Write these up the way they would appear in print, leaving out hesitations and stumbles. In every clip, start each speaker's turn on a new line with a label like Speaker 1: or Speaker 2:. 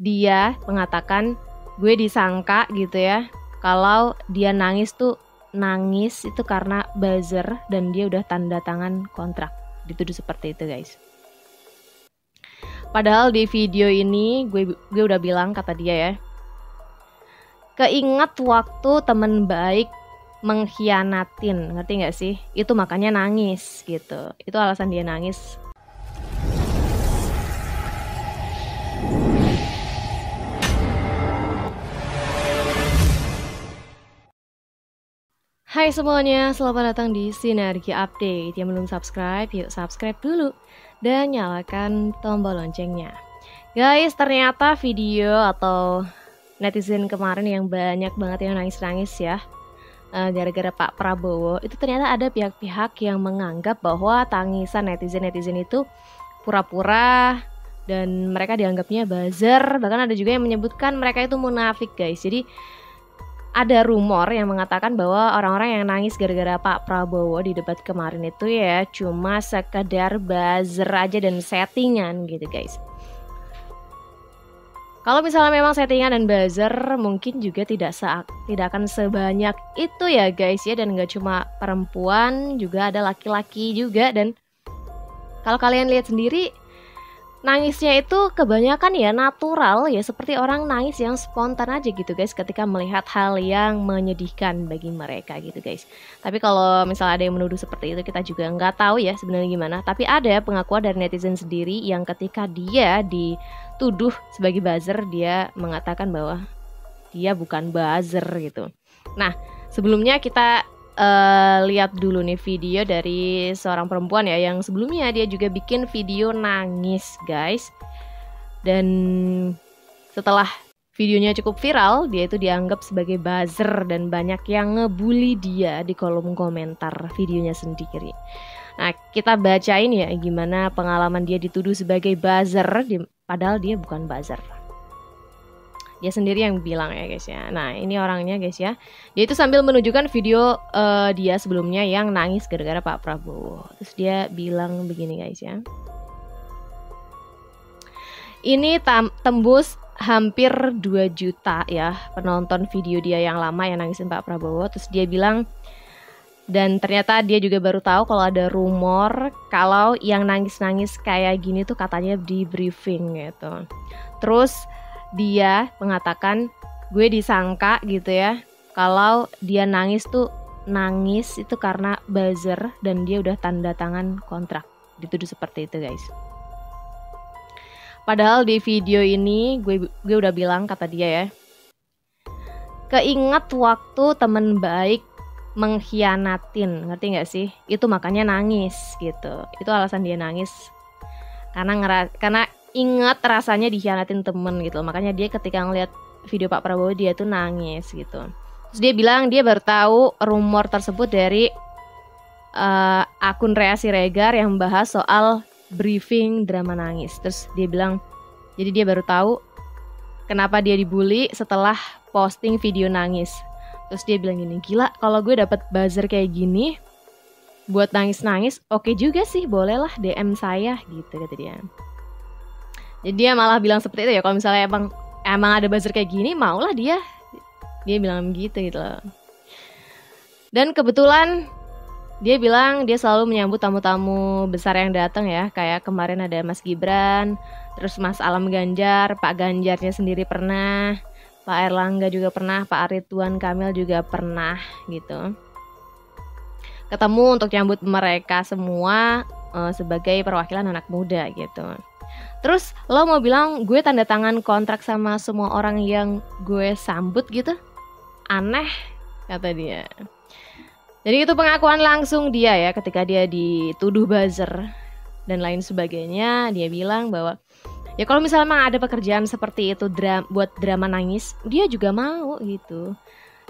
Speaker 1: dia mengatakan gue disangka gitu ya, kalau dia nangis itu karena buzzer dan dia udah tanda tangan kontrak. Dituduh seperti itu guys. Padahal di video ini gue udah bilang, kata dia ya, keinget waktu temen baik mengkhianatin, ngerti gak sih? Itu makanya nangis gitu. Itu alasan dia nangis. Hai semuanya, selamat datang di Sinergi Update. Yang belum subscribe, yuk subscribe dulu dan nyalakan tombol loncengnya. Guys, ternyata video atau netizen kemarin yang banyak banget yang nangis-nangis ya, gara-gara Pak Prabowo, itu ternyata ada pihak-pihak yang menganggap bahwa tangisan netizen-netizen itu pura-pura dan mereka dianggapnya buzzer. Bahkan ada juga yang menyebutkan mereka itu munafik guys. Jadi ada rumor yang mengatakan bahwa orang-orang yang nangis gara-gara Pak Prabowo di debat kemarin itu ya cuma sekedar buzzer aja dan settingan gitu guys. Kalau misalnya memang settingan dan buzzer, mungkin juga tidak akan sebanyak itu ya guys ya. Dan gak cuma perempuan, juga ada laki-laki juga. Dan kalau kalian lihat sendiri, nangisnya itu kebanyakan ya natural ya, seperti orang nangis yang spontan aja gitu guys ketika melihat hal yang menyedihkan bagi mereka gitu guys. Tapi kalau misalnya ada yang menuduh seperti itu, kita juga nggak tahu ya sebenarnya gimana. Tapi ada pengakuan dari netizen sendiri yang ketika dia dituduh sebagai buzzer, dia mengatakan bahwa dia bukan buzzer gitu. Nah, sebelumnya kita lihat dulu nih video dari seorang perempuan ya, yang sebelumnya dia juga bikin video nangis guys. Dan setelah videonya cukup viral, dia itu dianggap sebagai buzzer dan banyak yang ngebully dia di kolom komentar videonya sendiri. Nah, kita bacain ya gimana pengalaman dia dituduh sebagai buzzer, padahal dia bukan buzzer. Dia sendiri yang bilang ya guys ya. Nah, ini orangnya guys ya. Dia itu sambil menunjukkan video dia sebelumnya yang nangis gara-gara Pak Prabowo. Terus dia bilang begini guys ya. Ini tembus hampir 2 juta ya penonton video dia yang lama yang nangisin Pak Prabowo. Terus dia bilang, dan ternyata dia juga baru tahu kalau ada rumor kalau yang nangis-nangis kayak gini tuh katanya di briefing gitu. Terus dia mengatakan gue disangka gitu ya, kalau dia nangis itu karena buzzer dan dia udah tanda tangan kontrak. Dituduh seperti itu guys. Padahal di video ini gue udah bilang, kata dia ya, keinget waktu temen baik mengkhianatin, ngerti gak sih? Itu makanya nangis gitu. Itu alasan dia nangis karena ingat rasanya dikhianatin temen gitu. Makanya dia ketika ngeliat video Pak Prabowo dia tuh nangis gitu. Terus dia bilang dia baru tahu rumor tersebut dari akun Rea Siregar yang membahas soal briefing drama nangis. Terus dia bilang jadi dia baru tahu kenapa dia dibully setelah posting video nangis. Terus dia bilang gini, gila kalau gue dapet buzzer kayak gini buat nangis-nangis, oke juga sih, bolehlah DM saya gitu kata dia. Jadi dia malah bilang seperti itu ya, kalau misalnya emang ada buzzer kayak gini, maulah dia bilang gitu loh. Dan kebetulan dia bilang dia selalu menyambut tamu-tamu besar yang datang ya, kayak kemarin ada Mas Gibran, terus Mas Alam Ganjar, Pak Ganjarnya sendiri pernah, Pak Erlangga juga pernah, Pak Ridwan Kamil juga pernah gitu. Ketemu untuk nyambut mereka semua sebagai perwakilan anak muda gitu. Terus lo mau bilang gue tanda tangan kontrak sama semua orang yang gue sambut gitu? Aneh, kata dia. Jadi itu pengakuan langsung dia ya ketika dia dituduh buzzer dan lain sebagainya. Dia bilang bahwa ya kalau misalnya ada pekerjaan seperti itu buat drama nangis, dia juga mau gitu.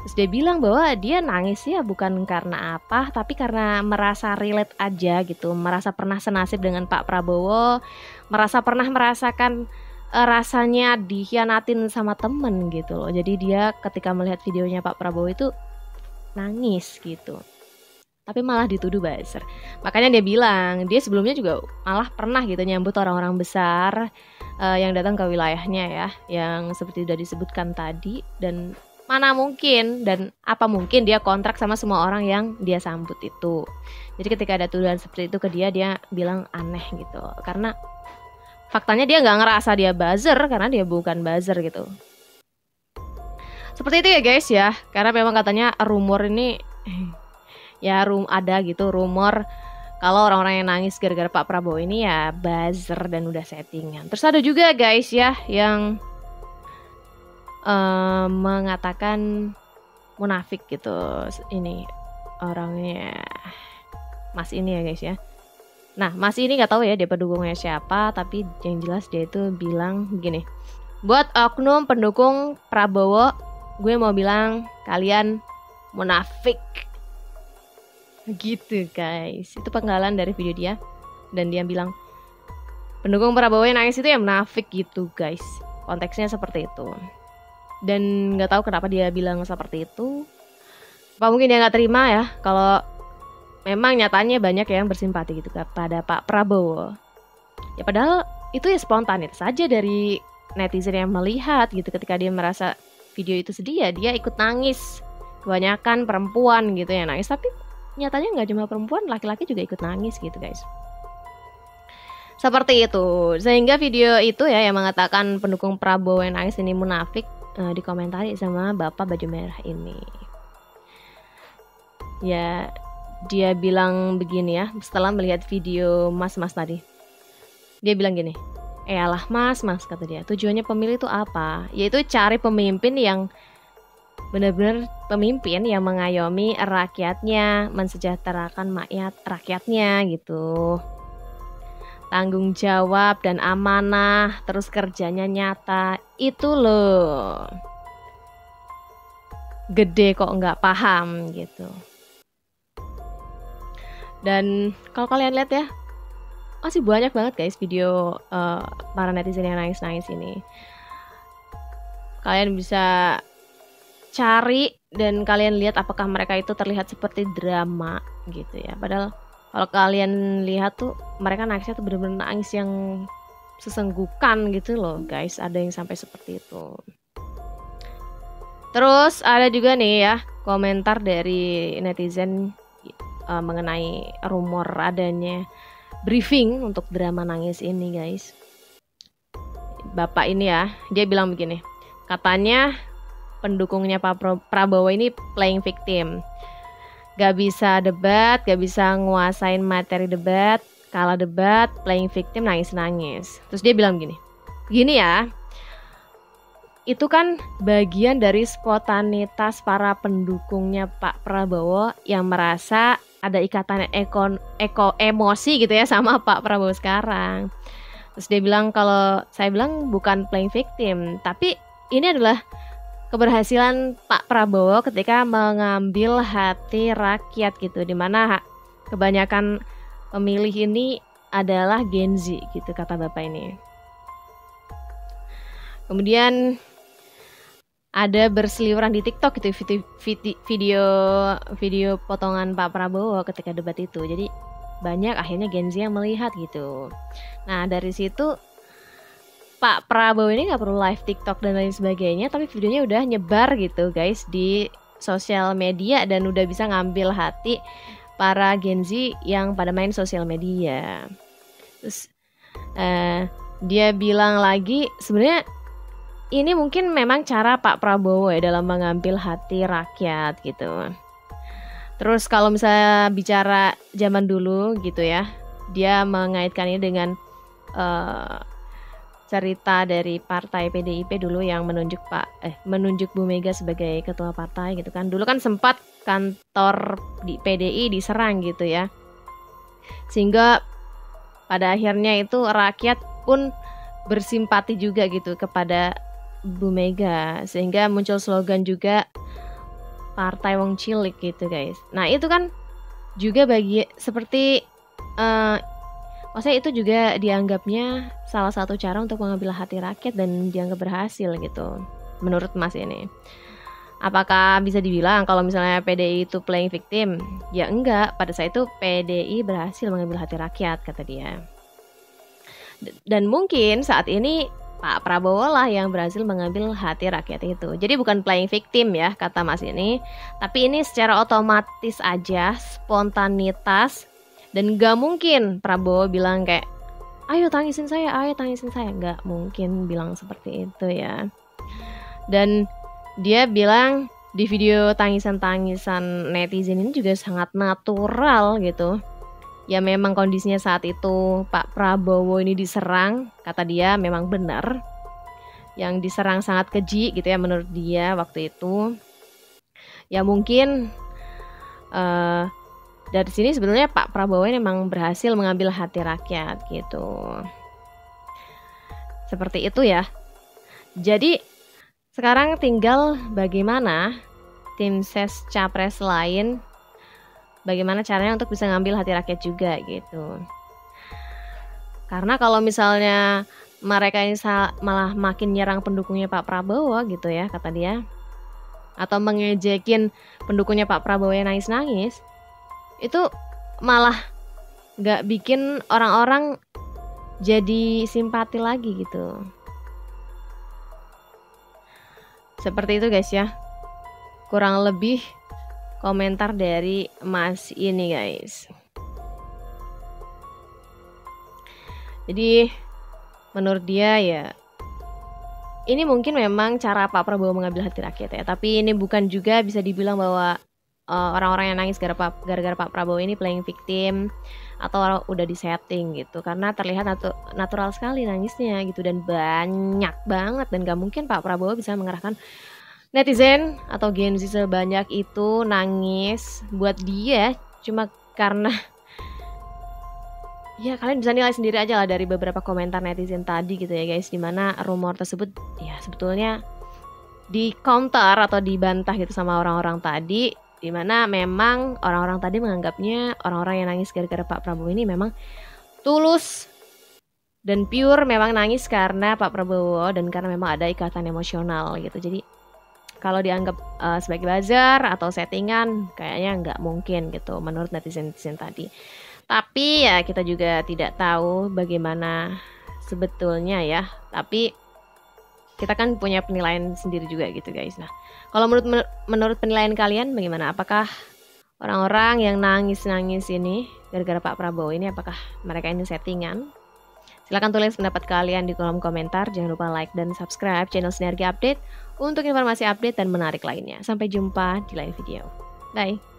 Speaker 1: Terus dia bilang bahwa dia nangis ya bukan karena apa, tapi karena merasa relate aja gitu, merasa pernah senasib dengan Pak Prabowo, merasa pernah merasakan rasanya dikhianatin sama temen gitu loh. Jadi dia ketika melihat videonya Pak Prabowo itu nangis gitu. tapi malah dituduh buzzer. Makanya dia bilang, dia sebelumnya juga malah pernah gitu nyambut orang-orang besar yang datang ke wilayahnya ya, yang seperti sudah disebutkan tadi. Dan mana mungkin dan apa mungkin dia kontrak sama semua orang yang dia sambut itu. Jadi ketika ada tuduhan seperti itu ke dia bilang aneh gitu. Karena faktanya dia nggak ngerasa dia buzzer karena dia bukan buzzer gitu. Seperti itu ya guys ya. Karena memang katanya rumor ini ya ada gitu rumor kalau orang-orang yang nangis gara-gara Pak Prabowo ini ya buzzer dan udah settingan. Terus ada juga guys ya yang mengatakan munafik gitu ini orangnya Mas ini ya guys ya. Nah Mas ini nggak tahu ya dia pendukungnya siapa, tapi yang jelas dia itu bilang gini, buat oknum pendukung Prabowo gue mau bilang kalian munafik gitu guys. Itu penggalan dari video dia. Dan dia bilang pendukung Prabowo yang nangis itu ya munafik gitu guys. Konteksnya seperti itu. Dan gak tahu kenapa dia bilang seperti itu. Apa mungkin dia gak terima ya kalau memang nyatanya banyak yang bersimpati gitu kepada Pak Prabowo. Ya padahal itu ya spontanitas saja dari netizen yang melihat gitu. Ketika dia merasa video itu sedih ya dia ikut nangis. Kebanyakan perempuan gitu yang nangis. Tapi nyatanya nggak cuma perempuan, laki-laki juga ikut nangis gitu guys. Seperti itu. Sehingga video itu ya yang mengatakan pendukung Prabowo yang nangis ini munafik dikomentari sama Bapak baju merah ini. Ya dia bilang begini ya setelah melihat video mas-mas tadi. Dia bilang gini, alah mas kata dia, tujuannya pemilih itu apa? Yaitu cari pemimpin yang benar-benar pemimpin yang mengayomi rakyatnya, mensejahterakan rakyatnya gitu. Tanggung jawab dan amanah, terus kerjanya nyata. Itu loh. Gede kok nggak paham gitu. Dan kalau kalian lihat ya, masih banyak banget guys video para netizen yang nangis-nangis ini. Kalian bisa cari dan kalian lihat apakah mereka itu terlihat seperti drama gitu ya. Padahal kalau kalian lihat tuh mereka nangisnya tuh bener-bener nangis yang sesenggukan gitu loh guys. Ada yang sampai seperti itu. Terus ada juga nih ya komentar dari netizen mengenai rumor adanya briefing untuk drama nangis ini guys. Bapak ini ya, dia bilang begini, katanya pendukungnya Pak Prabowo ini playing victim. Gak bisa debat, gak bisa nguasain materi debat. Kalah debat, playing victim, nangis-nangis. Terus dia bilang gini ya, itu kan bagian dari spontanitas para pendukungnya Pak Prabowo yang merasa ada ikatan emosi gitu ya sama Pak Prabowo sekarang. Terus dia bilang kalau saya bilang bukan playing victim, tapi ini adalah keberhasilan Pak Prabowo ketika mengambil hati rakyat gitu, dimana kebanyakan pemilih ini adalah Gen Z gitu kata Bapak ini. Kemudian ada berseliweran di TikTok gitu video potongan Pak Prabowo ketika debat itu. Jadi banyak akhirnya Gen Z yang melihat gitu. Nah dari situ Pak Prabowo ini gak perlu live TikTok dan lain sebagainya, tapi videonya udah nyebar gitu guys di sosial media dan udah bisa ngambil hati para Gen Z yang pada main sosial media. Terus dia bilang lagi sebenarnya ini mungkin memang cara Pak Prabowo ya dalam mengambil hati rakyat gitu. Terus kalau misalnya bicara zaman dulu gitu ya, dia mengaitkan ini dengan cerita dari partai PDIP dulu yang menunjuk Bu Mega sebagai ketua partai gitu kan. Dulu kan sempat kantor di PDI diserang gitu ya. Sehingga pada akhirnya itu rakyat pun bersimpati juga gitu kepada Bu Mega, sehingga muncul slogan juga partai wong cilik gitu guys. Nah itu kan juga seperti maksudnya itu juga dianggapnya salah satu cara untuk mengambil hati rakyat dan dianggap berhasil gitu menurut Mas ini. Apakah bisa dibilang kalau misalnya PDI itu playing victim? Ya enggak, pada saat itu PDI berhasil mengambil hati rakyat, kata dia. Dan mungkin saat ini Pak Prabowo lah yang berhasil mengambil hati rakyat itu. Jadi bukan playing victim ya, kata Mas ini. Tapi ini secara otomatis aja, spontanitas. Dan gak mungkin Prabowo bilang kayak, ayo tangisin saya. Gak mungkin bilang seperti itu ya. Dan dia bilang di video tangisan-tangisan netizen ini juga sangat natural gitu. Ya memang kondisinya saat itu Pak Prabowo ini diserang, kata dia memang benar. Yang diserang sangat keji gitu ya menurut dia waktu itu. Ya mungkin dari sini sebenarnya Pak Prabowo ini memang berhasil mengambil hati rakyat gitu. Seperti itu ya. Jadi sekarang tinggal bagaimana tim ses capres lain, bagaimana caranya untuk bisa ngambil hati rakyat juga gitu. Karena kalau misalnya mereka ini malah makin nyerang pendukungnya Pak Prabowo gitu ya, kata dia, atau mengejekin pendukungnya Pak Prabowo yang nangis-nangis, itu malah gak bikin orang-orang jadi simpati lagi gitu. Seperti itu guys ya, kurang lebih komentar dari Mas ini guys. Jadi menurut dia ya, ini mungkin memang cara Pak Prabowo mengambil hati rakyat ya. Tapi ini bukan juga bisa dibilang bahwa orang-orang yang nangis gara-gara Pak Prabowo ini playing victim atau udah disetting gitu. Karena terlihat natural sekali nangisnya gitu, dan banyak banget, dan gak mungkin Pak Prabowo bisa mengerahkan netizen atau Gen Z sebanyak itu nangis buat dia cuma karena ya kalian bisa nilai sendiri aja lah dari beberapa komentar netizen tadi gitu ya guys, dimana rumor tersebut ya sebetulnya di counter atau dibantah gitu sama orang-orang tadi, dimana memang orang-orang tadi menganggapnya orang-orang yang nangis gara-gara Pak Prabowo ini memang tulus dan pure, memang nangis karena Pak Prabowo dan karena memang ada ikatan emosional gitu. Jadi kalau dianggap sebagai buzzer atau settingan, kayaknya nggak mungkin gitu menurut netizen-netizen tadi. Tapi ya kita juga tidak tahu bagaimana sebetulnya ya. Tapi kita kan punya penilaian sendiri juga gitu guys. Nah, kalau menurut penilaian kalian bagaimana? Apakah orang-orang yang nangis-nangis ini gara-gara Pak Prabowo ini, apakah mereka ini settingan? Silahkan tulis pendapat kalian di kolom komentar. Jangan lupa like dan subscribe channel Sinergi Update untuk informasi update dan menarik lainnya. Sampai jumpa di lain video. Bye!